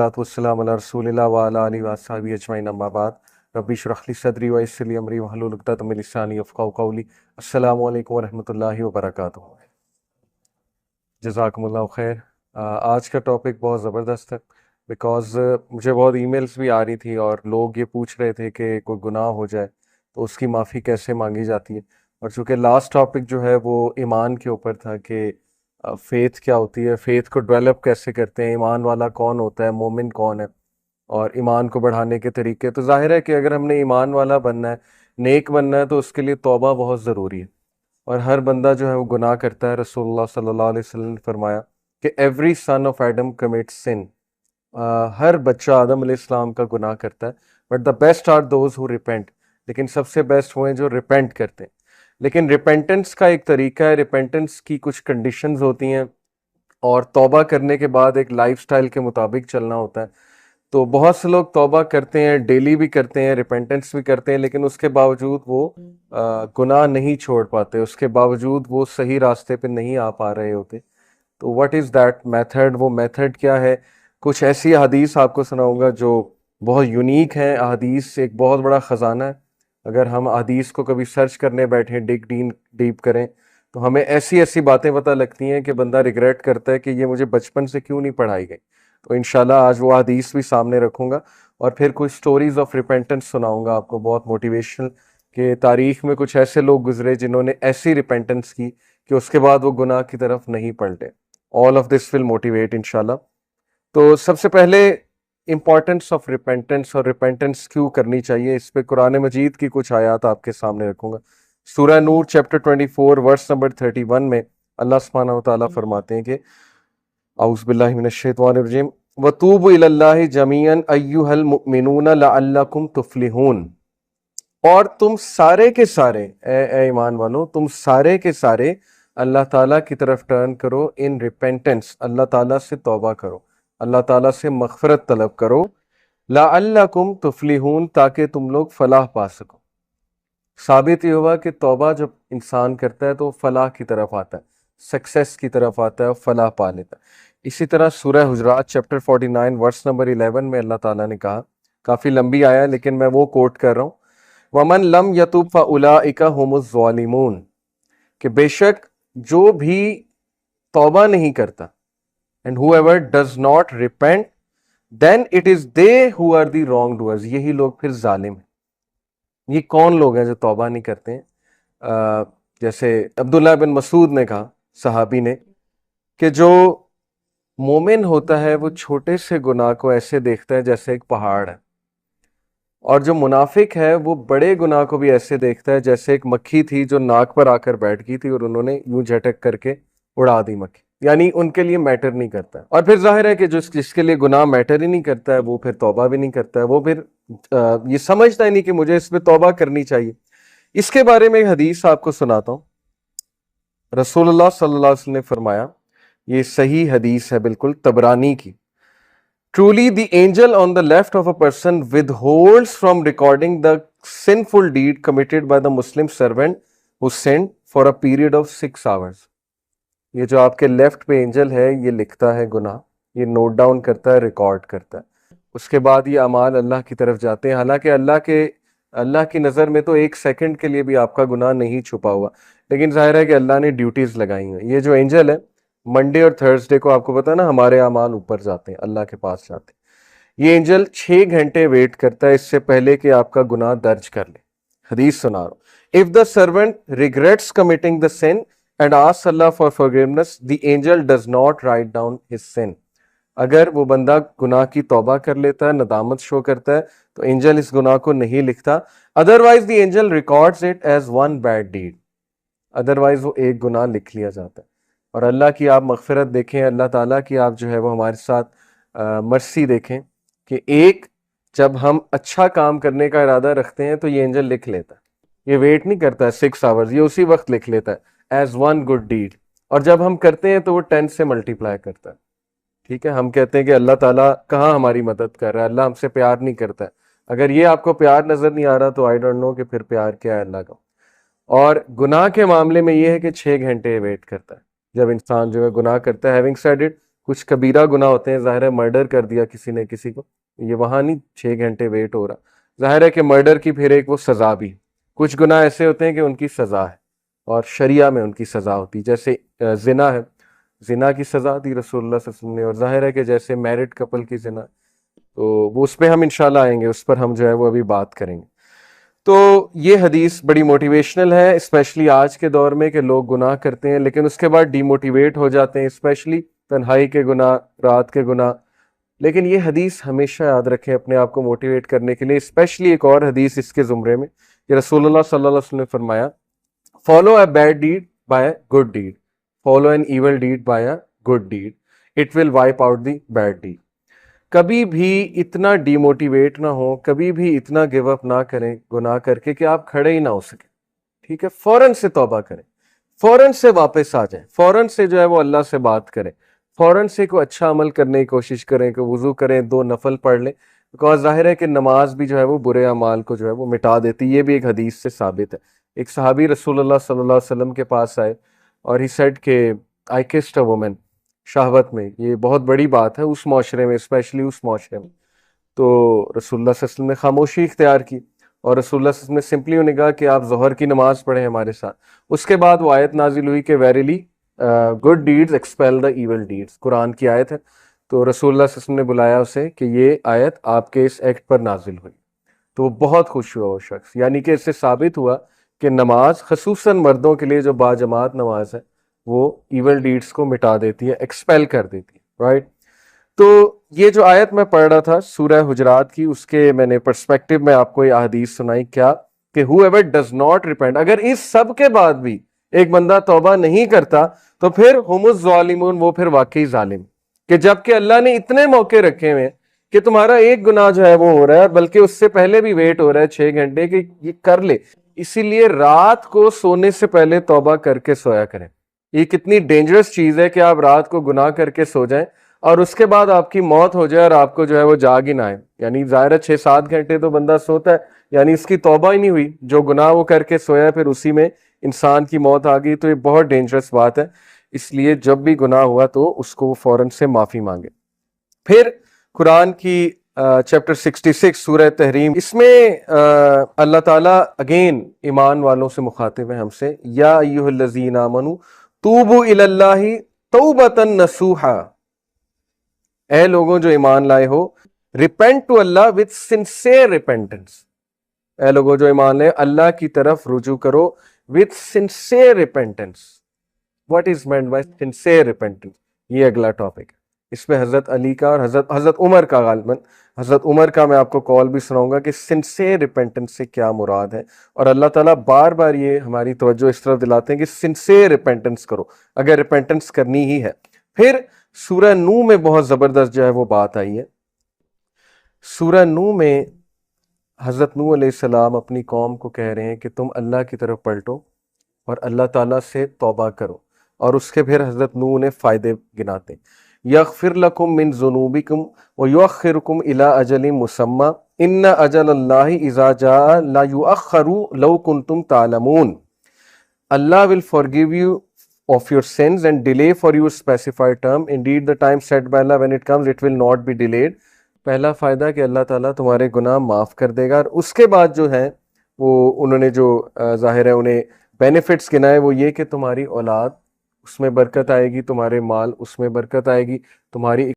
والسلام علی رسول اللہ وعلی آلہ وصحبہ اجمعین اما بعد رب اشرح لی صدری ویسر لی امری واحلل عقدۃ من لسانی یفقہوا قولی۔ السلام علیکم ورحمۃ اللہ وبرکاتہ۔ جزاکم اللہ خیر۔ آج کا ٹاپک بہت زبردست ہے بیکاز مجھے بہت ای میلز بھی آ رہی تھی اور لوگ یہ پوچھ رہے تھے کہ کوئی گناہ ہو جائے تو اس کی معافی کیسے مانگی جاتی ہے، اور چونکہ لاسٹ ٹاپک جو ہے وہ ایمان کے اوپر تھا کہ فیتھ کیا ہوتی ہے، فیتھ کو ڈیولپ کیسے کرتے ہیں، ایمان والا کون ہوتا ہے، مومن کون ہے، اور ایمان کو بڑھانے کے طریقے۔ تو ظاہر ہے کہ اگر ہم نے ایمان والا بننا ہے، نیک بننا ہے، تو اس کے لیے توبہ بہت ضروری ہے، اور ہر بندہ جو ہے وہ گناہ کرتا ہے۔ رسول اللہ صلی اللہ علیہ وسلم نے فرمایا کہ every son of Adam commits sin, ہر بچہ آدم علیہ السلام کا گناہ کرتا ہے، but the best are those who repent, لیکن سب سے بیسٹ وہ ہیں جو ریپینٹ کرتے ہیں۔ لیکن ریپینٹنس کا ایک طریقہ ہے، ریپینٹنس کی کچھ کنڈیشنز ہوتی ہیں، اور توبہ کرنے کے بعد ایک لائف سٹائل کے مطابق چلنا ہوتا ہے۔ تو بہت سے لوگ توبہ کرتے ہیں، ڈیلی بھی کرتے ہیں، ریپینٹنس بھی کرتے ہیں، لیکن اس کے باوجود وہ گناہ نہیں چھوڑ پاتے، اس کے باوجود وہ صحیح راستے پہ نہیں آ پا رہے ہوتے۔ تو واٹ از دیٹ میتھڈ؟ وہ میتھڈ کیا ہے؟ کچھ ایسی احادیث آپ کو سناؤں گا جو بہت یونیک ہیں۔ احادیث ایک بہت بڑا خزانہ ہے، اگر ہم احادیث کو کبھی سرچ کرنے بیٹھیں، ڈیپ کریں، تو ہمیں ایسی ایسی باتیں پتہ لگتی ہیں کہ بندہ ریگریٹ کرتا ہے کہ یہ مجھے بچپن سے کیوں نہیں پڑھائی گئی۔ تو انشاءاللہ آج وہ حدیث بھی سامنے رکھوں گا، اور پھر کچھ سٹوریز آف ریپینٹنس سناؤں گا آپ کو، بہت موٹیویشنل، کہ تاریخ میں کچھ ایسے لوگ گزرے جنہوں نے ایسی ریپینٹنس کی کہ اس کے بعد وہ گناہ کی طرف نہیں پلٹے۔ All of this will motivate انشاءاللہ۔ تو سب سے پہلے امپورٹنس آف ریپینٹنس، اور ریپینٹنس کیوں کرنی چاہیے، اس پہ قرآن مجید کی کچھ آیات آپ کے سامنے رکھوں گا۔ سورہ نور چیپٹر 24 ورس نمبر 31 میں اللہ سبحانہ و تعالیٰ فرماتے ہیں کہ اعوذ باللہ من الشیطان الرجیم وَتُوبُوا إِلَى اللَّهِ جَمِيعًا أَيُّهَا الْمُؤْمِنُونَ لَعَلَّكُمْ تُفْلِحُونَ، اور تم سارے کے سارے اے ایمان والو، تم سارے کے سارے اللہ تعالیٰ کی طرف ٹرن کرو ان ریپینٹنس، اللہ تعالیٰ سے توبہ کرو، اللہ تعالیٰ سے مغفرت طلب کرو، لَعَلَّكُمْ تُفْلِحُونَ، تاکہ تم لوگ فلاح پا سکو۔ ثابت یہ ہوا کہ توبہ جب انسان کرتا ہے تو فلاح کی طرف آتا ہے، سکسیس کی طرف آتا ہے، اور فلاح پا لیتا ہے۔ اسی طرح سورہ حجرات چیپٹر 49 ورس نمبر 11 میں اللہ تعالیٰ نے کہا، کافی لمبی آیا ہے لیکن میں وہ کوٹ کر رہا ہوں، وَمَن لَمْ يَتُبْ فَأُولَٰئِكَ هُمُ الظَّالِمُونَ، کہ بے شک جو بھی توبہ نہیں کرتا، and whoever does not repent then it is they who are the wrongdoers، یہی لوگ پھر ظالم ہیں۔ یہ کون لوگ ہیں جو توبہ نہیں کرتے ہیں؟ جیسے عبداللہ بن مسعود نے کہا، صحابی نے، کہ جو مومن ہوتا ہے وہ چھوٹے سے گناہ کو ایسے دیکھتا ہے جیسے ایک پہاڑ ہے، اور جو منافق ہے وہ بڑے گناہ کو بھی ایسے دیکھتا ہے جیسے ایک مکھی تھی جو ناک پر آ کر بیٹھ گئی تھی اور انہوں نے یوں جھٹک کر کے اڑا دی مکھی، یعنی ان کے لیے میٹر نہیں کرتا ہے۔ اور پھر ظاہر ہے کہ جس کے لیے گناہ میٹر ہی نہیں کرتا ہے وہ پھر توبہ بھی نہیں کرتا ہے، وہ پھر یہ سمجھتا ہی نہیں کہ مجھے اس پہ توبہ کرنی چاہیے۔ اس کے بارے میں ایک حدیث آپ کو سناتا ہوں۔ رسول اللہ صلی اللہ علیہ وسلم نے فرمایا، یہ صحیح حدیث ہے بالکل، طبرانی کی، Truly the angel on the left of a person withholds from recording the sinful deed committed by the Muslim servant who sinned for a period of 6 hours۔ یہ جو آپ کے لیفٹ پہ اینجل ہے یہ لکھتا ہے گناہ، یہ نوٹ ڈاؤن کرتا ہے، ریکارڈ کرتا ہے، اس کے بعد یہ اعمال اللہ کی طرف جاتے ہیں، حالانکہ اللہ کی نظر میں تو 1 سیکنڈ کے لیے بھی آپ کا گناہ نہیں چھپا ہوا، لیکن ظاہر ہے کہ اللہ نے ڈیوٹیز لگائی ہیں۔ یہ جو اینجل ہے منڈے اور تھرسڈے کو، آپ کو پتا نا ہمارے اعمال اوپر جاتے ہیں، اللہ کے پاس جاتے ہیں، یہ اینجل 6 گھنٹے ویٹ کرتا ہے اس سے پہلے کہ آپ کا گناہ درج کر لے۔ حدیث سنا رہا ہوں، if the servant regrets committing the sin and asks Allah for forgiveness, the angel does not write down his sin۔ اگر وہ بندہ گناہ کی توبہ کر لیتا ہے، ندامت شو کرتا ہے، تو اینجل اس گناہ کو نہیں لکھتا، otherwise the angel records it as one bad deed، otherwise وہ ایک گناہ لکھ لیا جاتا ہے۔ اور اللہ کی آپ مغفرت دیکھیں، اللہ تعالیٰ کی آپ جو ہے وہ ہمارے ساتھ مرسی دیکھیں کہ ایک جب ہم اچھا کام کرنے کا ارادہ رکھتے ہیں تو یہ اینجل لکھ لیتا ہے، یہ ویٹ نہیں کرتا ہے 6 آورز، یہ اسی وقت لکھ لیتا ہے ایز ون گڈ ڈیڈ، اور جب ہم کرتے ہیں تو وہ 10 سے ملٹیپلائی کرتا ہے۔ ٹھیک ہے، ہم کہتے ہیں کہ اللہ تعالیٰ کہاں ہماری مدد کر رہا ہے، اللہ ہم سے پیار نہیں کرتا ہے۔ اگر یہ آپ کو پیار نظر نہیں آ رہا تو آئی ڈونٹ نو کہ پھر پیار کیا ہے اللہ کا۔ اور گناہ کے معاملے میں یہ ہے کہ 6 گھنٹے ویٹ کرتا ہے جب انسان جو ہے گناہ کرتا ہے۔ ہیونگ سیڈ اٹ، کچھ کبیرہ گناہ ہوتے ہیں، ظاہر ہے مرڈر کر دیا کسی نے کسی کو، یہ وہاں نہیں 6 گھنٹے ویٹ ہو رہا، ظاہر ہے کہ مرڈر کی پھر ایک وہ سزا بھی، کچھ گناہ ایسے ہوتے ہیں کہ ان کی سزا ہے اور شریعہ میں ان کی سزا ہوتی، جیسے زنا ہے، زنا کی سزا دی رسول اللہ صلی اللہ علیہ وسلم نے، اور ظاہر ہے کہ جیسے میرڈ کپل کی زنا، تو وہ اس پہ ہم انشاءاللہ آئیں گے، اس پر ہم جو ہے وہ ابھی بات کریں گے۔ تو یہ حدیث بڑی موٹیویشنل ہے، اسپیشلی آج کے دور میں کہ لوگ گناہ کرتے ہیں لیکن اس کے بعد ڈی موٹیویٹ ہو جاتے ہیں، اسپیشلی تنہائی کے گناہ، رات کے گناہ۔ لیکن یہ حدیث ہمیشہ یاد رکھیں اپنے آپ کو موٹیویٹ کرنے کے لیے، اسپیشلی ایک اور حدیث اس کے زمرے میں کہ رسول اللہ صلی اللہ علیہ وسلم نے فرمایا follow a bad deed by a good deed, follow an evil deed by a good deed, it will wipe out the bad deed. کبھی بھی اتنا ڈی موٹیویٹ نہ ہو، کبھی بھی اتنا گیو اپ نہ کریں گناہ کر کے کہ آپ کھڑے ہی نہ ہو سکیں، ٹھیک ہے؟ فوراً سے توبہ کریں، فوراً سے واپس آ جائیں، فوراً سے جو ہے وہ اللہ سے بات کریں، فوراً سے کوئی اچھا عمل کرنے کی کوشش کریں، کہ وضو کریں، 2 نفل پڑھ لیں، بیکاز ظاہر ہے کہ نماز بھی جو ہے وہ برے اعمال کو جو ہے وہ مٹا دیتی، یہ بھی ایک حدیث سے ثابت ہے۔ ایک صحابی رسول اللہ صلی اللہ علیہ وسلم کے پاس آئے اور ہی سیڈ کہ آئی کسڈ اے وومن، شہوت میں، یہ بہت بڑی بات ہے اس معاشرے میں، اسپیشلی اس معاشرے میں۔ تو رسول اللہ صلی اللہ علیہ وسلم نے خاموشی اختیار کی، اور رسول اللہ صلی اللہ علیہ وسلم نے سمپلی انہیں کہا کہ آپ ظہر کی نماز پڑھیں ہمارے ساتھ۔ اس کے بعد وہ آیت نازل ہوئی کہ ویریلی گڈ ڈیڈز ایکسپیل دا ایول ڈیڈز، قرآن کی آیت ہے۔ تو رسول اللہ صلی اللہ علیہ وسلم نے بلایا اسے کہ یہ آیت آپ کے اس ایکٹ پر نازل ہوئی، تو وہ بہت خوش ہوا وہ شخص، یعنی کہ اس سے ثابت ہوا کہ نماز خصوصاً مردوں کے لیے جو باجماعت نماز ہے وہ ایول ڈیڈز کو مٹا دیتی ہے، ایکسپیل کر دیتی ہے، رائٹ؟ تو یہ جو آیت میں پڑھ رہا تھا سورہ حجرات کی، اس کے میں نے پرسپیکٹو میں آپ کو یہ احادیث سنائی، کیا کہ whoever does not repent، اگر اس سب کے بعد بھی ایک بندہ توبہ نہیں کرتا تو پھر ہم الظالمون، وہ پھر واقعی ظالم، کہ جبکہ اللہ نے اتنے موقع رکھے ہوئے کہ تمہارا ایک گناہ جو ہے وہ ہو رہا ہے، بلکہ اس سے پہلے بھی ویٹ ہو رہا ہے 6 گھنٹے کہ یہ کر لے، اسی لیے رات کو سونے سے پہلے توبہ کر کے سویا کریں۔ یہ کتنی ڈینجرس چیز ہے کہ آپ رات کو گناہ کر کے سو جائیں اور اس کے بعد آپ کی موت ہو جائے اور آپ کو جو ہے وہ جاگ ہی نہ آئے، یعنی ظاہر ہے 6-7 گھنٹے تو بندہ سوتا ہے، یعنی اس کی توبہ ہی نہیں ہوئی، جو گناہ وہ کر کے سویا پھر اسی میں انسان کی موت آ گئی، تو یہ بہت ڈینجرس بات ہے۔ اس لیے جب بھی گناہ ہوا تو اس کو فوراً سے معافی مانگے۔ پھر قرآن کی چیپٹر 66 سورہ تحریم، اس میں اللہ تعالیٰ اگین ایمان والوں سے مخاطب ہے ہم سے، یا ایھا الذین آمنوا توبوا الی اللہ توبۃ نصوحا، اے لوگوں جو ایمان لائے ہو، ریپینٹ ٹو اللہ وتھ سنسیئر ریپینٹنس، اے لوگوں جو ایمان لائے اللہ کی طرف رجوع کرو with sincere repentance. What is meant by sincere repentance? یہ اگلا ٹاپک ہے، اس پہ حضرت علی کا اور حضرت عمر کا، غالباً حضرت عمر کا میں آپ کو کال بھی سناؤں گا کہ سنسیئر ریپینٹنس سے کیا مراد ہے، اور اللہ تعالیٰ بار بار یہ ہماری توجہ اس طرف دلاتے ہیں کہ سنسیئر ریپینٹنس کرو اگر ریپینٹنس کرنی ہی ہے۔ پھر سورہ نوح میں بہت زبردست جو ہے وہ بات آئی ہے۔ سورہ نوح میں حضرت نوح علیہ السلام اپنی قوم کو کہہ رہے ہیں کہ تم اللہ کی طرف پلٹو اور اللہ تعالیٰ سے توبہ کرو، اور اس کے پھر حضرت نوح نے فائدے گناتے ہیں، یغفر لکم من ذنوبکم ویؤخرکم الی اجل مسمی ان اجل اللہ اذا جاء لا یؤخر لو کنتم تعلمون، Allah will forgive you of your sins and delay for your specified term. Indeed, the time set by Allah, when it comes, it will not be delayed. پہلا فائدہ کہ اللہ تعالیٰ تمہارے گناہ معاف کر دے گا، اور اس کے بعد جو ہے وہ انہوں نے جو ظاہر ہے انہیں بینیفٹس گنائے، وہ یہ کہ تمہاری اولاد اس میں برکت آئے گی، تمہارے مال اس میں برکت آئے گی، تمہاری